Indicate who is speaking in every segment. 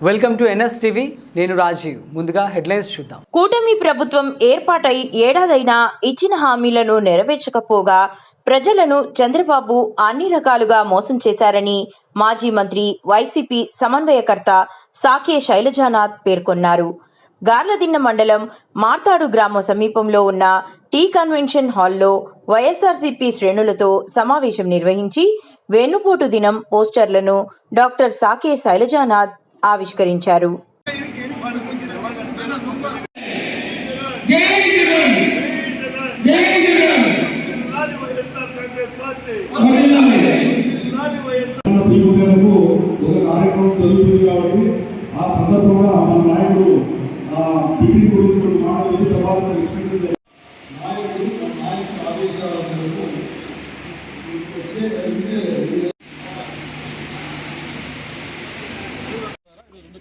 Speaker 1: Welcome to NS TV. నేను రాజీవ్. ముందుగా headlines చూద్దాం.
Speaker 2: కూటమి ప్రభుత్వం ఏర్పాటై ఏడాదైనా ఇచ్చిన హామీలను నెరవేర్చకపోగా ప్రజలను చంద్రబాబు అన్ని రకాలుగా మోసం చేశారని మాజీ మంత్రి వైసీపీ సమన్వయకర్త సాకే శైలజానాథ్ పేర్కొన్నారు. గార్లదిన్న మండలం మార్తాడు గ్రామం సమీపంలో ఉన్న టీ కన్వెన్షన్ హాల్లో వైఎస్ఆర్సీపీ శ్రేణులతో సమావేశం నిర్వహించి వెన్నుపోటు దినం పోస్టర్లను డాక్టర్ సాకే శైలజానాథ్ ఆవిష్కరించారు.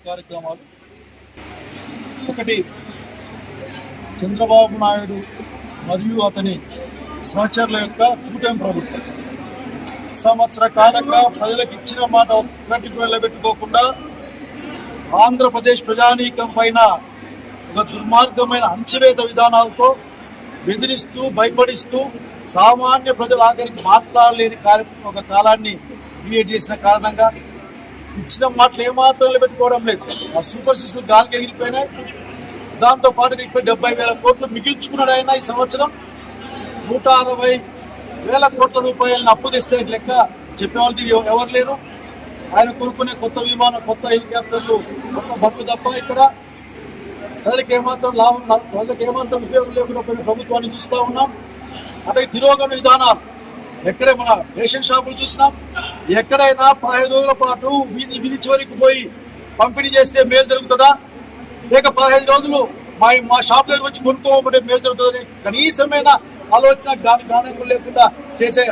Speaker 3: కార్యక్రమాలు ఒకటి, చంద్రబాబు నాయుడు మరియు అతని సహచరుల యొక్క కూటమి ప్రభుత్వం సంవత్సర కాలంగా ప్రజలకు ఇచ్చిన మాట ఒక్కటి నిలబెట్టుకోకుండా ఆంధ్రప్రదేశ్ ప్రజానీకం పైన ఒక దుర్మార్గమైన అణచివేత విధానాలతో బెదిరిస్తూ భయపడిస్తూ సామాన్య ప్రజల ఆఖరికి మాట్లాడలేని ఒక కాలాన్ని క్రియేట్ చేసిన కారణంగా ఇచ్చిన మాటలు ఏమాత్రం నిలబెట్టుకోవడం లేదు. ఆ సూపర్ సిక్స్ గాలికి ఎగిరిపోయినాయి. దాంతో పాటు ఇప్పుడు 70,000 కోట్లు మిగిల్చుకున్నాడు ఆయన. ఈ సంవత్సరం 160,000 కోట్ల రూపాయలను అప్పు తెస్తే లెక్క చెప్పేవాళ్ళు ఎవరు లేరు. ఆయన కొనుక్కునే కొత్త విమానం, కొత్త హెలికాప్టర్లు, కొత్త బర్లు తప్ప ఇక్కడ ప్రజలకు ఏమాత్రం లాభం, ప్రజలకు ఏమాత్రం ఉపయోగం లేకుండా ప్రభుత్వాన్ని చూస్తూ ఉన్నాం. అలాగే తిరోగమన విధానాలు ఎక్కడే మన రేషన్ షాపులు చూసినాం. ఎక్కడైనా 15 రోజుల పాటు వీధి చివరికి పోయి పంపిణీ చేస్తే మేలు జరుగుతుందా, లేక 15 రోజులు మా షాప్ దగ్గర వచ్చి కొనుక్కోమంటే మేలు జరుగుతుందని కనీసమైన ఆలోచన గానకులు లేకుండా చేసే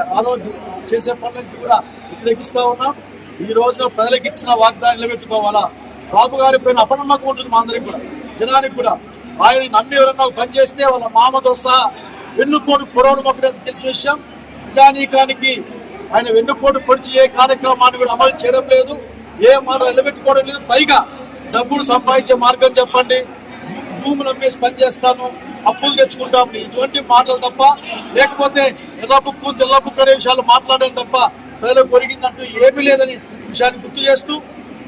Speaker 3: పనులకి కూడా వ్యతిరేకిస్తూ ఉన్నాం. ఈ రోజున ప్రజలకు ఇచ్చిన వాగ్దానం నిలబెట్టుకోవాలా? బాబు గారి పైన అపనమ్మకం ఉంటుంది మా అందరికి కూడా, జనానికి కూడా. ఆయన నమ్మి ఎవరన్నా పనిచేస్తే వాళ్ళ మామతో సహా వెన్నుపోటు పొడవడం అప్పుడే తెలిసిన విషయం. ప్రజానీకానికి ఆయన వెన్నుపోటు పొడిచి ఏ కార్యక్రమాన్ని కూడా అమలు చేయడం లేదు, ఏ మాట నిలబెట్టుకోవడం లేదు. పైగా డబ్బులు సంపాదించే మార్గం చెప్పండి, భూములు అమ్మేసి పనిచేస్తాను, అప్పులు తెచ్చుకుంటాము, ఇటువంటి మాటలు తప్ప, లేకపోతే ఎర్ర బుక్కు తెల్ల బుక్కు అనే విషయాలు మాట్లాడడం తప్ప ప్రజలకు కొరిగిందంటూ ఏమీ లేదని విషయాన్ని గుర్తు చేస్తూ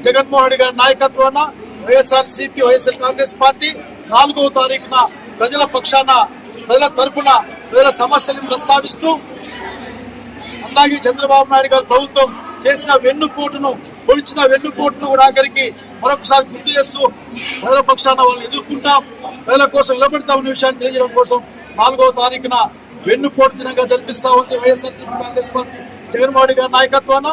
Speaker 3: జగన్మోహన్ రెడ్డి గారి నాయకత్వాన వైఎస్ఆర్సీపీ, వైఎస్ఆర్ కాంగ్రెస్ పార్టీ 4వ తారీఖున ప్రజల పక్షాన, ప్రజల తరఫున ప్రజల సమస్యలను ప్రస్తావిస్తూ, అలాగే చంద్రబాబు నాయుడు గారు ప్రభుత్వం చేసిన పొడిచిన వెన్నుపోటును కూడా ఆఖరికి మరొకసారి గుర్తు చేస్తూ ప్రజల పక్షాన వాళ్ళు ఎదుర్కొంటాం, ప్రజల కోసం నిలబెడతామనే విషయాన్ని తెలియజేయడం కోసం 4వ తారీఖున వెన్నుపోటు దినంగా జరిపిస్తా ఉంది వైఎస్ఆర్సీపీ కాంగ్రెస్ పార్టీ జగన్మోహన్ రెడ్డి గారి నాయకత్వాన.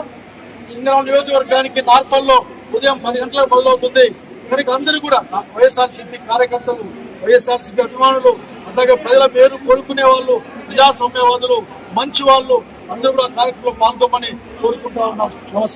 Speaker 3: సింగరాం నియోజకవర్గానికి నార్పల్లో ఉదయం 10 గంటలకు మొదలవుతుంది. కనుక అందరూ కూడా వైఎస్ఆర్సీపీ కార్యకర్తలు, వైఎస్ఆర్సీపీ అభిమానులు, అట్లాగే ప్రజల పేరు కోరుకునే వాళ్ళు, ప్రజాస్వామ్యవాదులు, మంచి వాళ్ళు అందరూ కూడా కార్యక్రమంలో పాల్గొమని కోరుకుంటా ఉన్నాం. నమస్కారం.